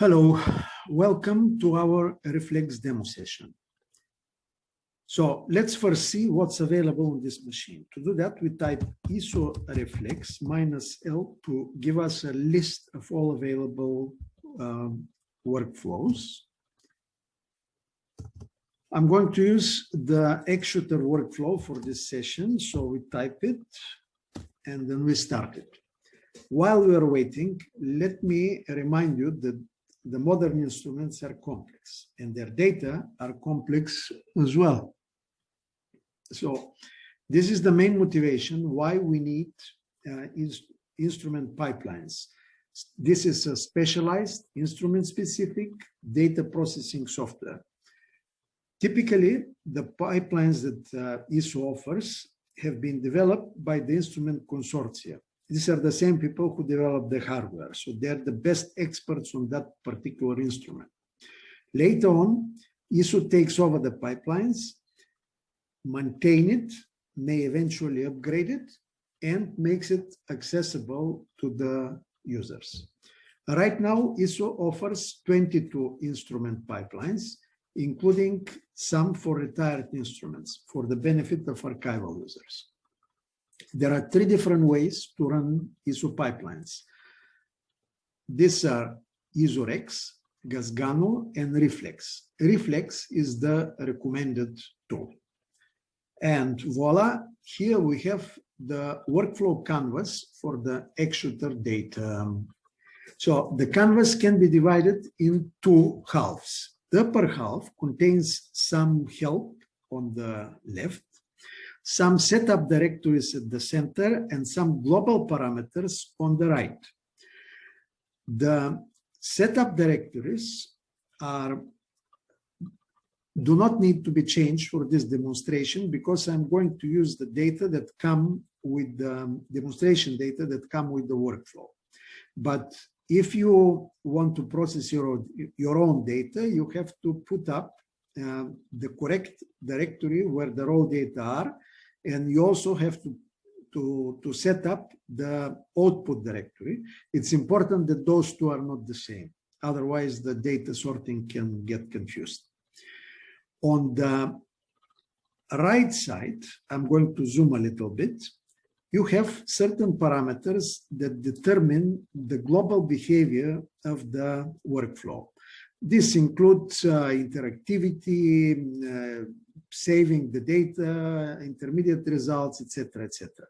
Hello, welcome to our Reflex demo session. So let's first see what's available on this machine. To do that, we type ESO Reflex -L to give us a list of all available workflows. I'm going to use the X-Shooter workflow for this session. So we type it and then we start it. While we are waiting, let me remind you that the modern instruments are complex and their data are complex as well. So this is the main motivation why we need instrument pipelines. This is a specialized instrument-specific data processing software. Typically, the pipelines that ESO offers have been developed by the instrument consortia. These are the same people who develop the hardware, so they're the best experts on that particular instrument. Later on, ESO takes over the pipelines, maintain it, may eventually upgrade it, and makes it accessible to the users. Right now, ESO offers 22 instrument pipelines, including some for retired instruments for the benefit of archival users. There are three different ways to run ESO pipelines. These are ESO Rex, Gasgano, and Reflex. Reflex is the recommended tool. And voila, here we have the workflow canvas for the X-Shooter data. So the canvas can be divided in two halves. The upper half contains some help on the left, some setup directories at the center, and some global parameters on the right. The setup directories do not need to be changed for this demonstration because I'm going to use the data that come with the demonstration data that come with the workflow. But if you want to process your own data, you have to put up the correct directory where the raw data are, and you also have to set up the output directory. It's important that those two are not the same. Otherwise, the data sorting can get confused. On the right side, I'm going to zoom a little bit. You have certain parameters that determine the global behavior of the workflow. This includes interactivity, saving the data, intermediate results, etc., etc.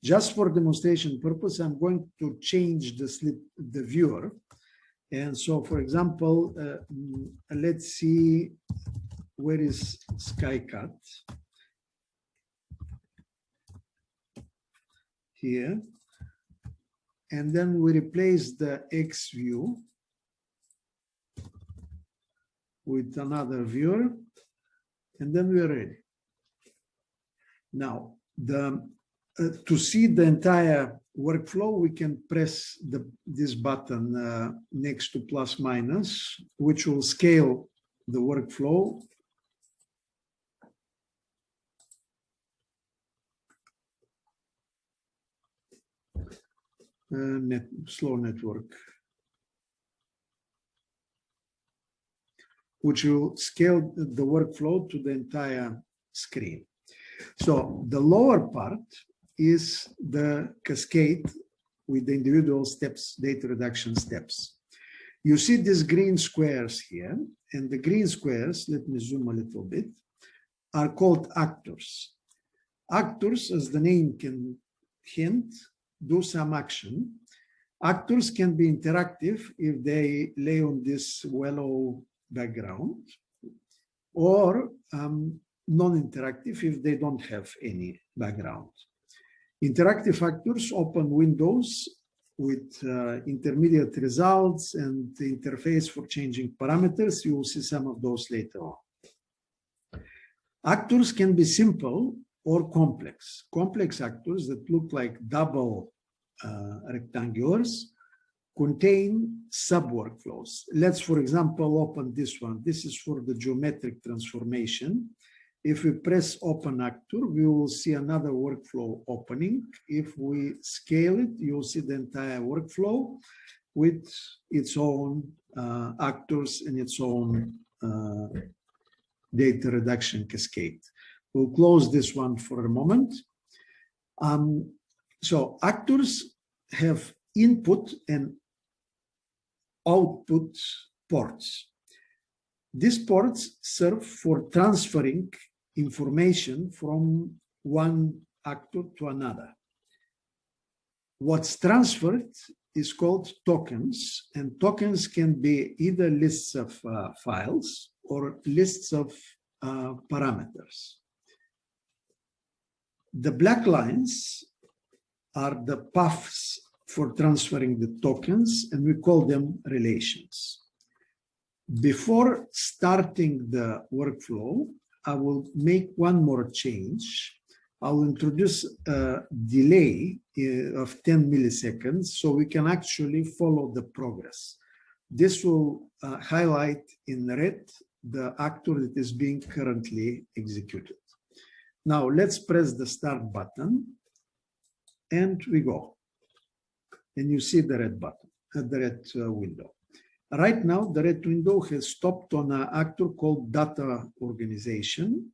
Just for demonstration purpose, I'm going to change the viewer. And so, for example, let's see, where is SkyCut? Here. And then we replace the X view with another viewer, and then we're ready. Now, to see the entire workflow, we can press this button next to plus minus, which will scale the workflow. Slow network, which will scale the workflow to the entire screen. So the lower part is the cascade with the individual steps, data reduction steps. You see these green squares here, and the green squares, let me zoom a little bit, are called actors. Actors, as the name can hint, do some action. Actors can be interactive if they lay on this yellow background, or non-interactive if they don't have any background. Interactive actors open windows with intermediate results and the interface for changing parameters. You will see some of those later on. Actors can be simple or complex. Complex actors that look like double rectangulars contain sub-workflows. Let's, for example, open this one. This is for the geometric transformation. If we press open actor, we will see another workflow opening. If we scale it, you'll see the entire workflow. with its own actors and its own data reduction cascade. We'll close this one for a moment. So actors have input and output ports. These ports serve for transferring information from one actor to another. What's transferred is called tokens, and tokens can be either lists of files or lists of parameters. The black lines are the paths for transferring the tokens, and we call them relations. Before starting the workflow, I will make one more change. I'll introduce a delay of 10 milliseconds so we can actually follow the progress. This will highlight in red the actor that is being currently executed. Now let's press the start button and we go. And you see the red button, the red window. Right now, the red window has stopped on an actor called data organization.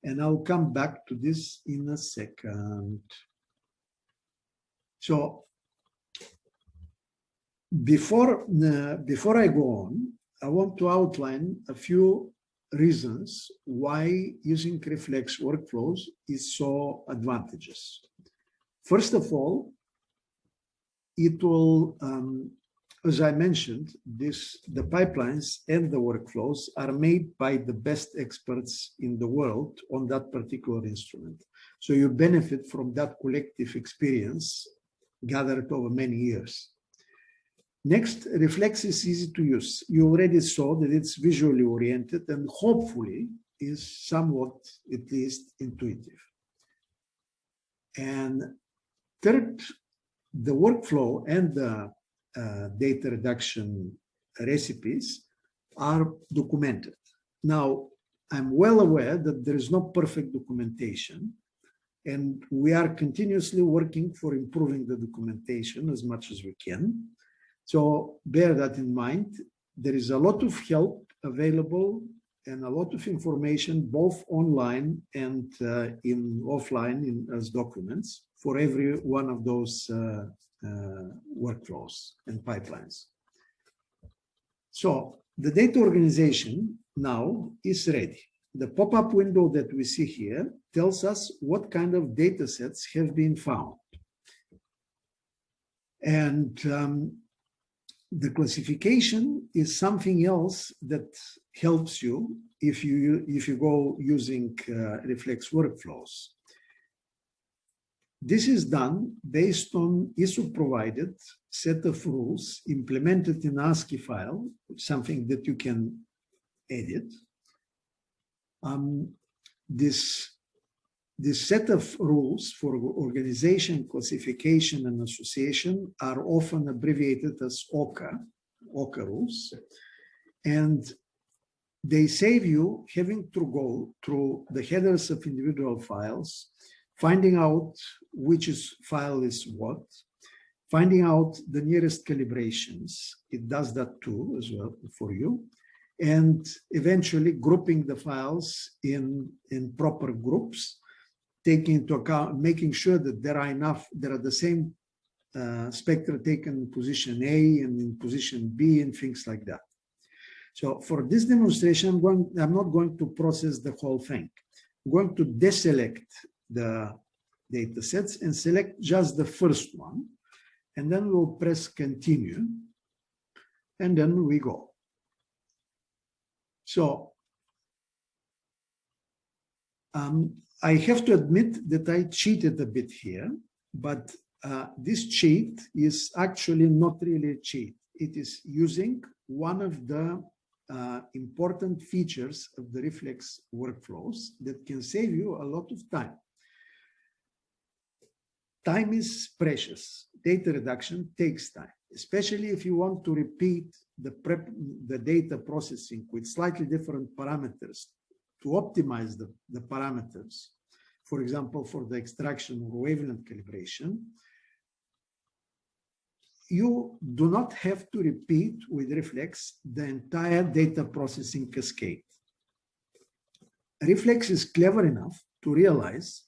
And I'll come back to this in a second. So before I go on, I want to outline a few reasons why using reflex workflows is so advantageous. First of all, it will, as I mentioned, the pipelines and the workflows are made by the best experts in the world on that particular instrument. So you benefit from that collective experience gathered over many years. Next, Reflex is easy to use. You already saw that it's visually oriented and hopefully is somewhat, at least, intuitive. And third, the workflow and the data reduction recipes are documented. Now, I'm well aware that there is no perfect documentation, and we are continuously working for improving the documentation as much as we can. So bear that in mind. There is a lot of help available and a lot of information both online and in offline as documents for every one of those workflows and pipelines. So the data organization now is ready. The pop-up window that we see here tells us what kind of data sets have been found. And the classification is something else that helps you if you go using Reflex workflows. This is done based on ESO provided set of rules implemented in ASCII file, something that you can edit. This set of rules for organization, classification, and association are often abbreviated as OCA rules. And they save you having to go through the headers of individual files, finding out which file is what, finding out the nearest calibrations. It does that too as well for you. And eventually grouping the files in proper groups, taking into account, making sure that there are the same spectra taken in position A and in position B and things like that. So for this demonstration, I'm not going to process the whole thing. I'm going to deselect the data sets and select just the first one. And then we'll press continue. And then we go. So I have to admit that I cheated a bit here, but this cheat is actually not really a cheat. It is using one of the important features of the Reflex workflows that can save you a lot of time. Time is precious. Data reduction takes time, especially if you want to repeat the data processing with slightly different parameters to optimize the parameters, for example, for the extraction or wavelength calibration. you do not have to repeat with Reflex the entire data processing cascade. Reflex is clever enough to realize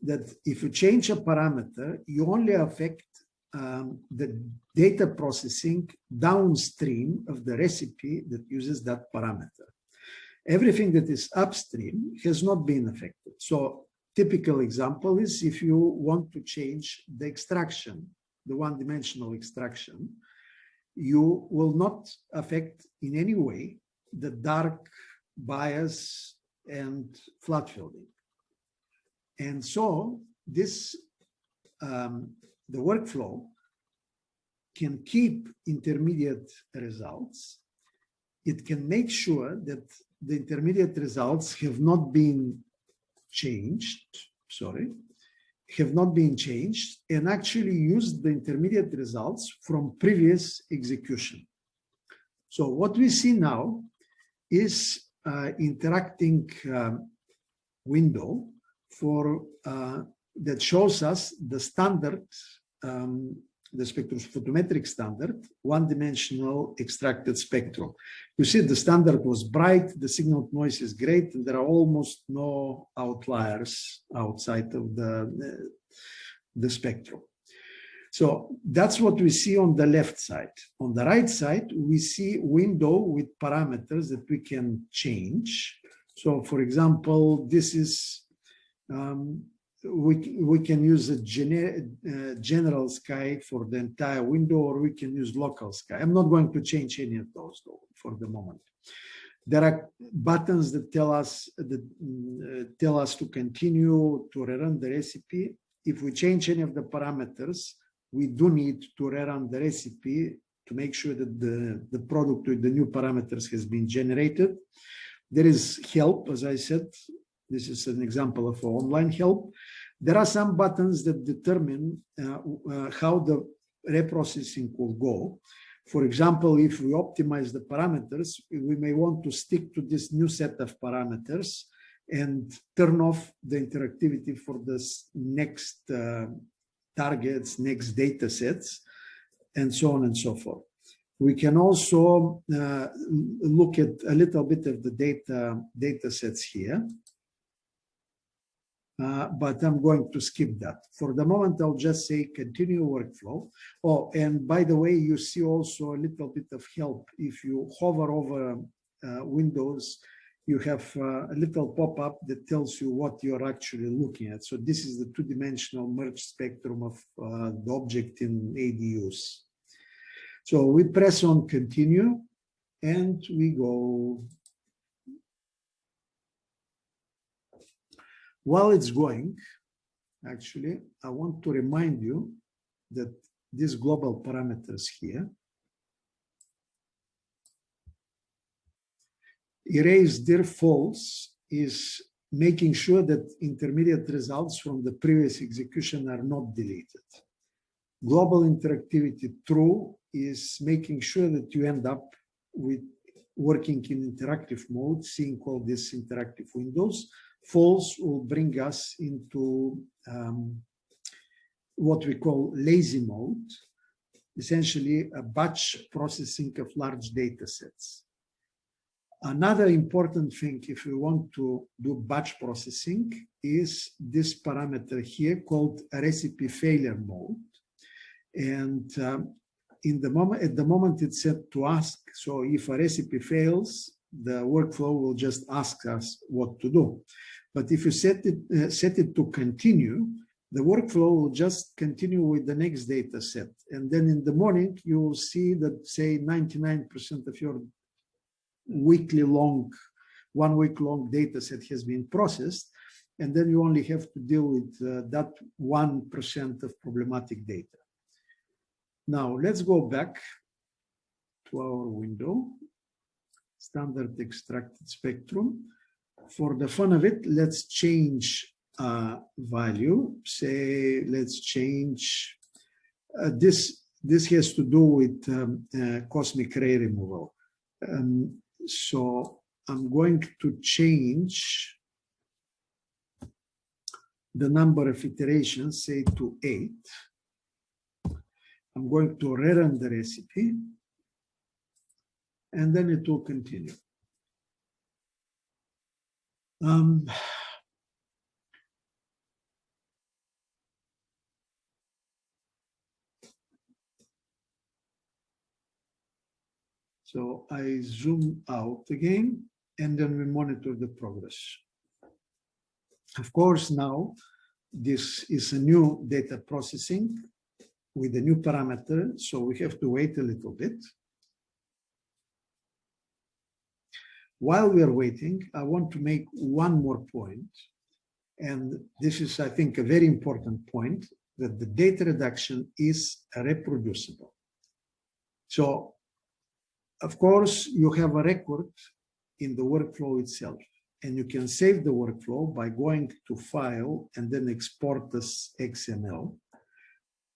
that if you change a parameter, you only affect the data processing downstream of the recipe that uses that parameter. Everything that is upstream has not been affected. So typical example is if you want to change the extraction, the one-dimensional extraction, you will not affect in any way the dark, bias, and flat fielding. And so this, the workflow can keep intermediate results. It can make sure that the intermediate results have not been changed, and actually use the intermediate results from previous execution. So what we see now is interacting window for that shows us the standard, the spectrophotometric standard, one-dimensional extracted spectrum. You see the standard was bright, the signal noise is great, and there are almost no outliers outside of the spectrum. So that's what we see on the left side. On the right side, we see window with parameters that we can change. So for example, this is, we can use a general sky for the entire window, or we can use local sky. I'm not going to change any of those though for the moment. There are buttons that tell us to continue to rerun the recipe. If we change any of the parameters, we do need to rerun the recipe to make sure that the product with the new parameters has been generated. There is help, as I said. This is an example of online help. There are some buttons that determine how the reprocessing will go. For example, if we optimize the parameters, we may want to stick to this new set of parameters and turn off the interactivity for this next targets, next data sets, and so on and so forth. We can also look at a little bit of the data sets here. But I'm going to skip that. For the moment, I'll just say continue workflow. Oh, and by the way, you see also a little bit of help. If you hover over windows, you have a little pop-up that tells you what you're actually looking at. So this is the two-dimensional merged spectrum of the object in ADUs. So we press on continue, and we go. While it's going, actually, I want to remind you that these global parameters here, erase dir false is making sure that intermediate results from the previous execution are not deleted. Global interactivity true is making sure that you end up with working in interactive mode, seeing all these interactive windows. False will bring us into what we call lazy mode, essentially a batch processing of large data sets. Another important thing, if we want to do batch processing, is this parameter here called recipe failure mode. And at the moment it's set to ask. So if a recipe fails, the workflow will just ask us what to do. But if you set it to continue, the workflow will just continue with the next data set. And then in the morning, you will see that, say, 99% of your 1 week long data set has been processed. And then you only have to deal with that 1% of problematic data. Now, let's go back to our window, standard extracted spectrum. For the fun of it, let's change value. Say, let's change this. This has to do with cosmic ray removal. So I'm going to change the number of iterations, say to 8. I'm going to rerun the recipe, and then it will continue. So I zoom out again, and then we monitor the progress. Of course, now this is a new data processing with a new parameter, so we have to wait a little bit. While we are waiting, I want to make one more point, and this is, I think, a very important point, that the data reduction is reproducible. So, of course, you have a record in the workflow itself, and you can save the workflow by going to File and then Export as XML.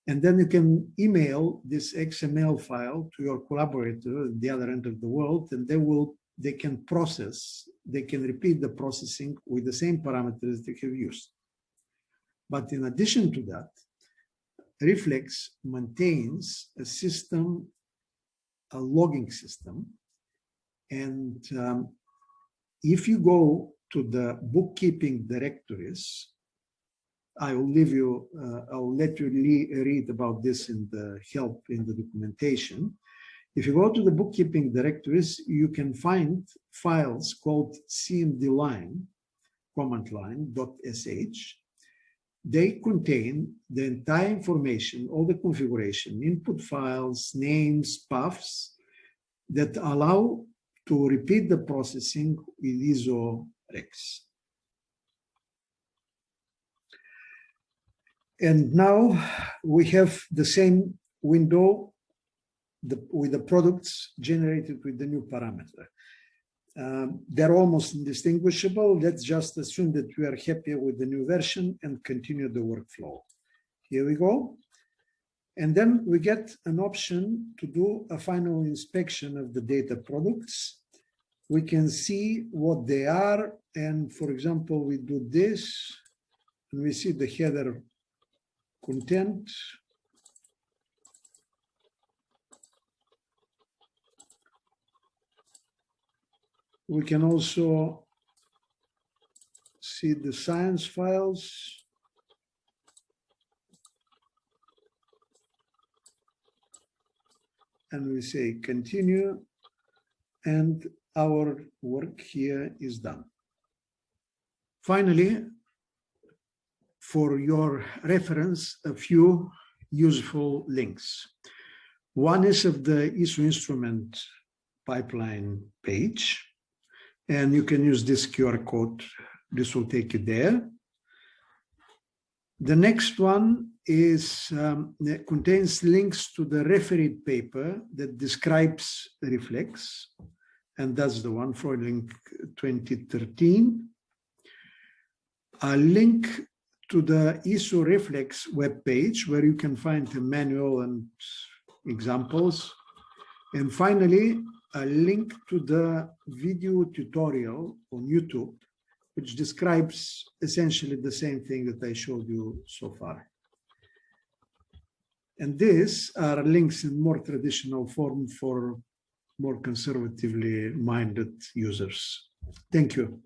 And then you can email this XML file to your collaborator at the other end of the world, and they can repeat the processing with the same parameters they have used. But in addition to that, Reflex maintains a system, a logging system. And if you go to the bookkeeping directories, I will leave you, I'll let you read about this in the help in the documentation. If you go to the bookkeeping directories, you can find files called cmdline, command line.sh. They contain the entire information, all the configuration, input files, names, paths that allow to repeat the processing with ESO Rex. And now we have the same window with the products generated with the new parameter. They're almost indistinguishable. Let's just assume that we are happy with the new version and continue the workflow. Here we go. And then we get an option to do a final inspection of the data products. We can see what they are. And for example, we do this, and we see the header content. We can also see the science files. And we say continue, and our work here is done. Finally, for your reference, a few useful links. One is of the ESO instrument pipeline page, and you can use this QR code. This will take you there. The next one is contains links to the refereed paper that describes Reflex, and that's the one for link 2013. A link to the ESO Reflex webpage where you can find the manual and examples. And finally, a link to the video tutorial on YouTube, which describes essentially the same thing that I showed you so far. And these are links in more traditional form for more conservatively minded users. Thank you.